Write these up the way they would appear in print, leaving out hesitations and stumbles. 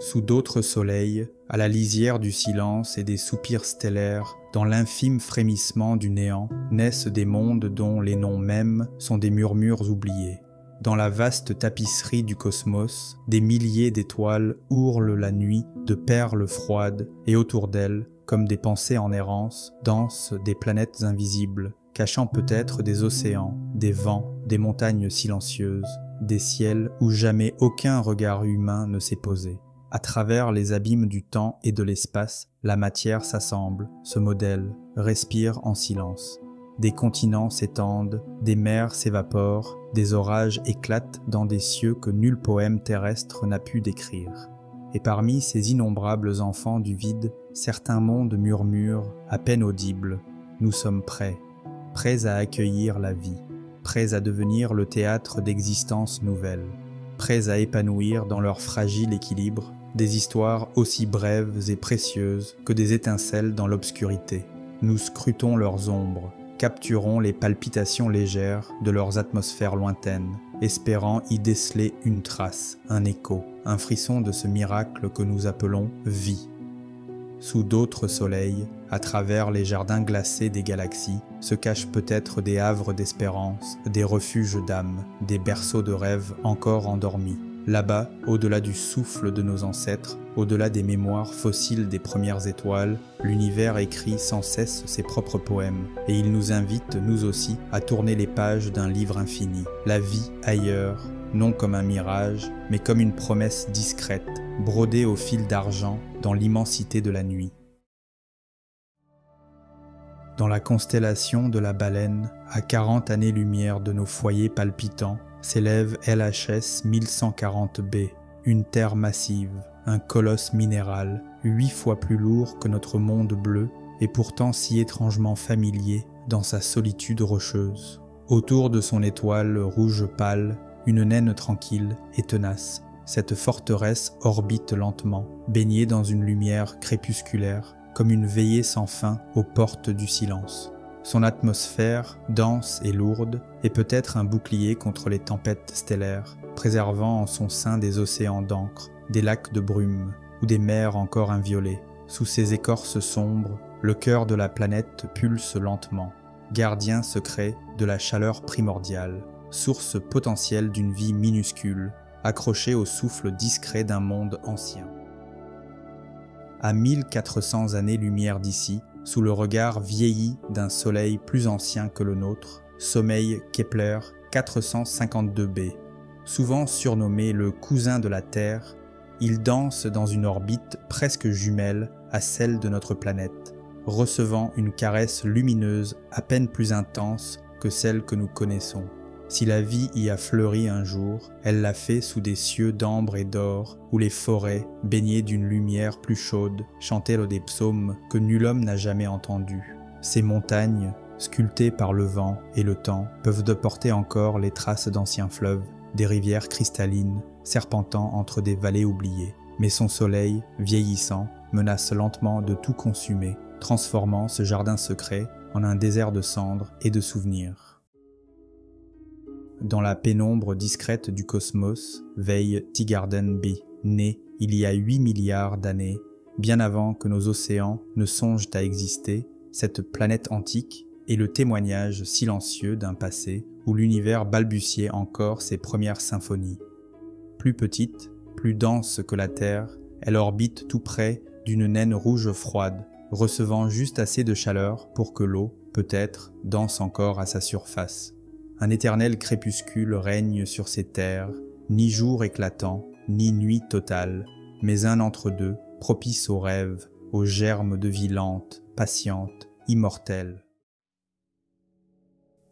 Sous d'autres soleils, à la lisière du silence et des soupirs stellaires, dans l'infime frémissement du néant, naissent des mondes dont les noms mêmes sont des murmures oubliés. Dans la vaste tapisserie du cosmos, des milliers d'étoiles ourlent la nuit de perles froides, et autour d'elles, comme des pensées en errance, dansent des planètes invisibles, cachant peut-être des océans, des vents, des montagnes silencieuses, des ciels où jamais aucun regard humain ne s'est posé. À travers les abîmes du temps et de l'espace, la matière s'assemble, se modèle, respire en silence. Des continents s'étendent, des mers s'évaporent, des orages éclatent dans des cieux que nul poème terrestre n'a pu décrire. Et parmi ces innombrables enfants du vide, certains mondes murmurent, à peine audibles. Nous sommes prêts, prêts à accueillir la vie, prêts à devenir le théâtre d'existences nouvelles, prêts à épanouir dans leur fragile équilibre des histoires aussi brèves et précieuses que des étincelles dans l'obscurité. Nous scrutons leurs ombres, capturons les palpitations légères de leurs atmosphères lointaines, espérant y déceler une trace, un écho, un frisson de ce miracle que nous appelons vie. Sous d'autres soleils, à travers les jardins glacés des galaxies, se cachent peut-être des havres d'espérance, des refuges d'âme, des berceaux de rêves encore endormis. Là-bas, au-delà du souffle de nos ancêtres, au-delà des mémoires fossiles des premières étoiles, l'univers écrit sans cesse ses propres poèmes, et il nous invite, nous aussi, à tourner les pages d'un livre infini. La vie ailleurs, non comme un mirage, mais comme une promesse discrète, brodée au fil d'argent dans l'immensité de la nuit. Dans la constellation de la Baleine, à 40 années-lumière de nos foyers palpitants, s'élève LHS 1140b, une terre massive, un colosse minéral, 8 fois plus lourd que notre monde bleu, et pourtant si étrangement familier dans sa solitude rocheuse. Autour de son étoile rouge pâle, une naine tranquille et tenace, cette forteresse orbite lentement, baignée dans une lumière crépusculaire, comme une veillée sans fin aux portes du silence. Son atmosphère, dense et lourde, est peut-être un bouclier contre les tempêtes stellaires, préservant en son sein des océans d'encre, des lacs de brume ou des mers encore inviolées. Sous ses écorces sombres, le cœur de la planète pulse lentement, gardien secret de la chaleur primordiale, source potentielle d'une vie minuscule, accrochée au souffle discret d'un monde ancien. À 1400 années-lumière d'ici, sous le regard vieilli d'un soleil plus ancien que le nôtre, sommeille Kepler 452b. Souvent surnommé le cousin de la Terre, il danse dans une orbite presque jumelle à celle de notre planète, recevant une caresse lumineuse à peine plus intense que celle que nous connaissons. Si la vie y a fleuri un jour, elle l'a fait sous des cieux d'ambre et d'or, où les forêts, baignées d'une lumière plus chaude, chantaient des psaumes que nul homme n'a jamais entendus. Ces montagnes, sculptées par le vent et le temps, peuvent porter encore les traces d'anciens fleuves, des rivières cristallines, serpentant entre des vallées oubliées. Mais son soleil, vieillissant, menace lentement de tout consumer, transformant ce jardin secret en un désert de cendres et de souvenirs. Dans la pénombre discrète du cosmos veille Teegarden B, né il y a 8 milliards d'années, bien avant que nos océans ne songent à exister. Cette planète antique est le témoignage silencieux d'un passé où l'univers balbutiait encore ses premières symphonies. Plus petite, plus dense que la Terre, elle orbite tout près d'une naine rouge froide, recevant juste assez de chaleur pour que l'eau, peut-être, danse encore à sa surface. Un éternel crépuscule règne sur ces terres, ni jour éclatant, ni nuit totale, mais un entre-deux, propice aux rêves, aux germes de vie lente, patiente, immortelle.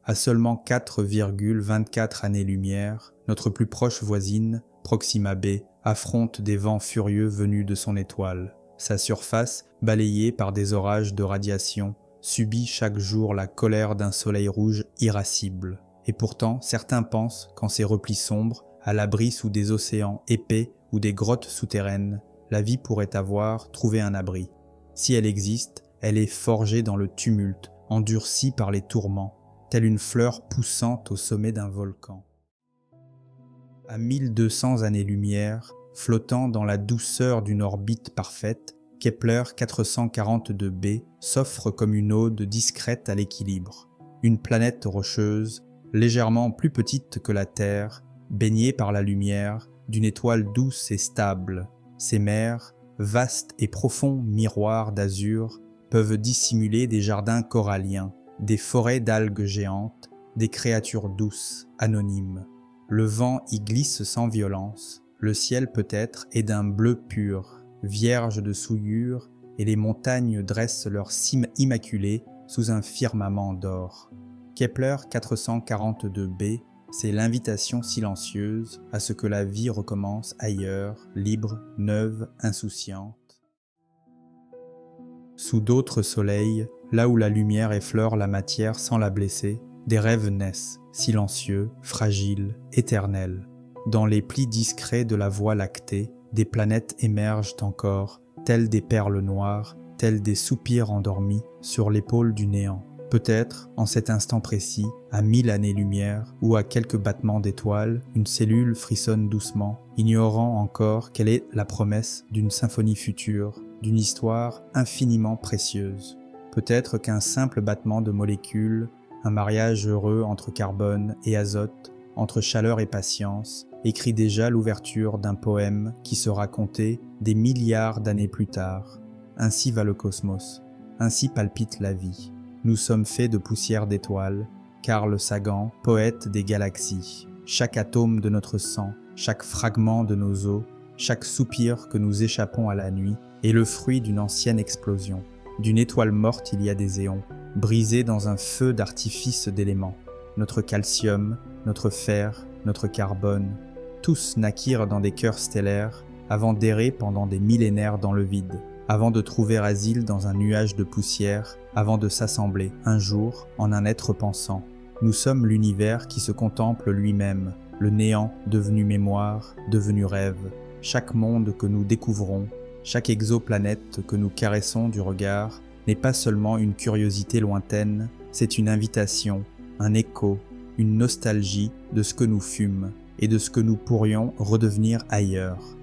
À seulement 4,24 années-lumière, notre plus proche voisine, Proxima b, affronte des vents furieux venus de son étoile. Sa surface, balayée par des orages de radiation, subit chaque jour la colère d'un soleil rouge irascible. Et pourtant, certains pensent qu'en ces replis sombres, à l'abri sous des océans épais ou des grottes souterraines, la vie pourrait avoir trouvé un abri. Si elle existe, elle est forgée dans le tumulte, endurcie par les tourments, telle une fleur poussante au sommet d'un volcan. À 1200 années-lumière, flottant dans la douceur d'une orbite parfaite, Kepler 442b s'offre comme une ode discrète à l'équilibre. Une planète rocheuse, légèrement plus petite que la Terre, baignée par la lumière d'une étoile douce et stable. Ces mers, vastes et profonds miroirs d'azur, peuvent dissimuler des jardins coralliens, des forêts d'algues géantes, des créatures douces, anonymes. Le vent y glisse sans violence, le ciel peut-être est d'un bleu pur, vierge de souillure, et les montagnes dressent leur cime immaculée sous un firmament d'or. Kepler 442b, c'est l'invitation silencieuse à ce que la vie recommence ailleurs, libre, neuve, insouciante. Sous d'autres soleils, là où la lumière effleure la matière sans la blesser, des rêves naissent, silencieux, fragiles, éternels. Dans les plis discrets de la Voie lactée, des planètes émergent encore, telles des perles noires, telles des soupirs endormis sur l'épaule du néant. Peut-être, en cet instant précis, à 1000 années-lumière ou à quelques battements d'étoiles, une cellule frissonne doucement, ignorant encore quelle est la promesse d'une symphonie future, d'une histoire infiniment précieuse. Peut-être qu'un simple battement de molécules, un mariage heureux entre carbone et azote, entre chaleur et patience, écrit déjà l'ouverture d'un poème qui sera conté des milliards d'années plus tard. Ainsi va le cosmos, ainsi palpite la vie. Nous sommes faits de poussière d'étoiles, Carl Sagan, poète des galaxies. Chaque atome de notre sang, chaque fragment de nos os, chaque soupir que nous échappons à la nuit est le fruit d'une ancienne explosion. D'une étoile morte il y a des éons, brisée dans un feu d'artifice d'éléments. Notre calcium, notre fer, notre carbone, tous naquirent dans des cœurs stellaires avant d'errer pendant des millénaires dans le vide, avant de trouver asile dans un nuage de poussière, avant de s'assembler un jour en un être pensant. Nous sommes l'univers qui se contemple lui-même, le néant devenu mémoire, devenu rêve. Chaque monde que nous découvrons, chaque exoplanète que nous caressons du regard, n'est pas seulement une curiosité lointaine, c'est une invitation, un écho, une nostalgie de ce que nous fûmes et de ce que nous pourrions redevenir ailleurs.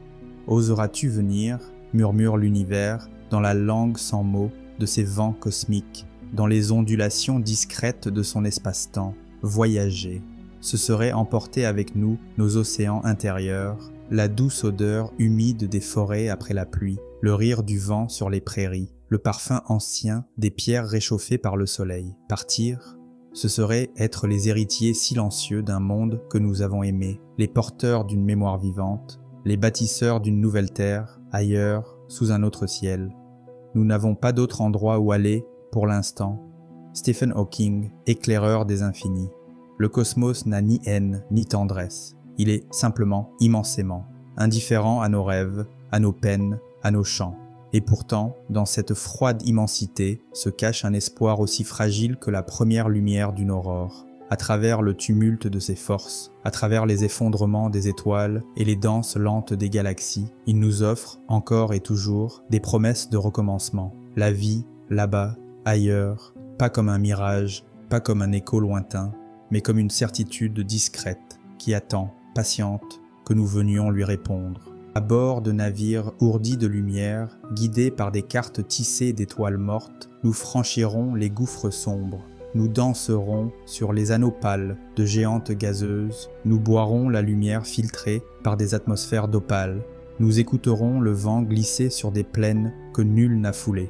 Oseras-tu venir, murmure l'univers, dans la langue sans mots de ses vents cosmiques, dans les ondulations discrètes de son espace-temps, voyager. Ce serait emporter avec nous nos océans intérieurs, la douce odeur humide des forêts après la pluie, le rire du vent sur les prairies, le parfum ancien des pierres réchauffées par le soleil. Partir, ce serait être les héritiers silencieux d'un monde que nous avons aimé, les porteurs d'une mémoire vivante, les bâtisseurs d'une nouvelle terre, ailleurs, sous un autre ciel. Nous n'avons pas d'autre endroit où aller, pour l'instant. Stephen Hawking, éclaireur des infinis. Le cosmos n'a ni haine, ni tendresse. Il est simplement immensément, indifférent à nos rêves, à nos peines, à nos chants. Et pourtant, dans cette froide immensité, se cache un espoir aussi fragile que la première lumière d'une aurore. À travers le tumulte de ses forces, à travers les effondrements des étoiles et les danses lentes des galaxies, il nous offre, encore et toujours, des promesses de recommencement. La vie, là-bas, ailleurs, pas comme un mirage, pas comme un écho lointain, mais comme une certitude discrète, qui attend, patiente, que nous venions lui répondre. À bord de navires ourdis de lumière, guidés par des cartes tissées d'étoiles mortes, nous franchirons les gouffres sombres. Nous danserons sur les anneaux pâles de géantes gazeuses, nous boirons la lumière filtrée par des atmosphères d'opale, nous écouterons le vent glisser sur des plaines que nul n'a foulées.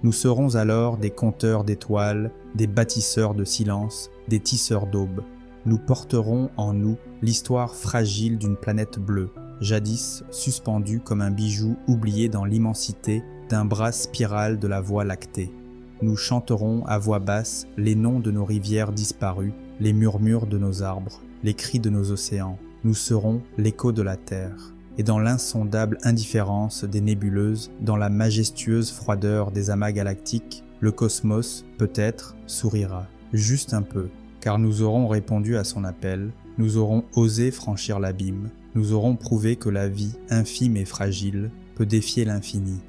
Nous serons alors des conteurs d'étoiles, des bâtisseurs de silence, des tisseurs d'aube. Nous porterons en nous l'histoire fragile d'une planète bleue, jadis suspendue comme un bijou oublié dans l'immensité d'un bras spiral de la Voie lactée. Nous chanterons à voix basse les noms de nos rivières disparues, les murmures de nos arbres, les cris de nos océans. Nous serons l'écho de la terre. Et dans l'insondable indifférence des nébuleuses, dans la majestueuse froideur des amas galactiques, le cosmos, peut-être, sourira. Juste un peu, car nous aurons répondu à son appel, nous aurons osé franchir l'abîme, nous aurons prouvé que la vie, infime et fragile, peut défier l'infini.